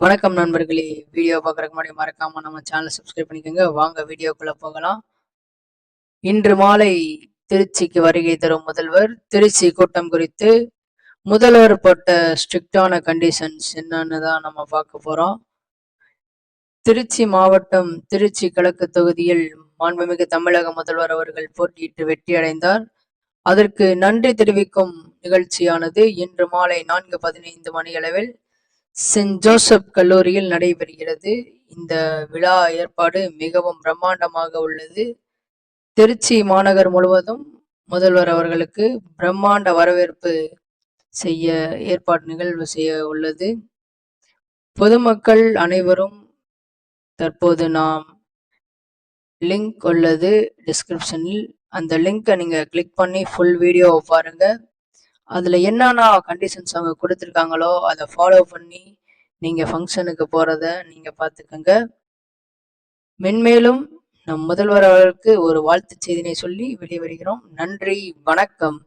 வணக்கம் நண்பர்களே. வீடியோ பார்க்குறதுக்கு முன்னாடி மறக்காம நம்ம சேனலை சப்ஸ்கிரைப் பண்ணிக்கோங்க. வாங்க வீடியோக்குள்ள போகலாம். இன்று மாலை திருச்சிக்கு வருகை தரும் முதல்வர் திருச்சி கூட்டம் குறித்து முதல்வர் போட்ட ஸ்ட்ரிக்டான கண்டிஷன்ஸ் என்னன்னு தான் நம்ம பார்க்க போறோம். திருச்சி மாவட்டம் திருச்சி கிழக்கு தொகுதியில் மாண்புமிகு தமிழக முதல்வர் அவர்கள் போட்டியிட்டு வெற்றி அடைந்தார். அதற்கு நன்றி தெரிவிக்கும் நிகழ்ச்சியானது இன்று மாலை 4:15 மணியளவில் சென்ட் ஜோசப் கல்லூரியில் நடைபெறுகிறது. இந்த விழா ஏற்பாடு மிகவும் பிரம்மாண்டமாக உள்ளது. திருச்சி மாநகர் முழுவதும் முதல்வர் அவர்களுக்கு பிரம்மாண்ட வரவேற்பு செய்ய நிகழ்வு செய்ய உள்ளது. பொதுமக்கள் அனைவரும் தற்போது நாம் லிங்க் உள்ளது டிஸ்கிரிப்ஷனில், அந்த லிங்கை நீங்க கிளிக் பண்ணி ஃபுல் வீடியோவை பாருங்க. அதுல என்னென்ன கண்டிஷன்ஸ் அவங்க கொடுத்துருக்காங்களோ அதை ஃபாலோ பண்ணி நீங்க ஃபங்க்ஷனுக்கு போறத நீங்க பார்த்துக்கங்க. மென்மேலும் நம் முதல்வர் அவர்களுக்கு ஒரு வாழ்த்து செய்தினை சொல்லி வெளிவருகிறோம். நன்றி, வணக்கம்.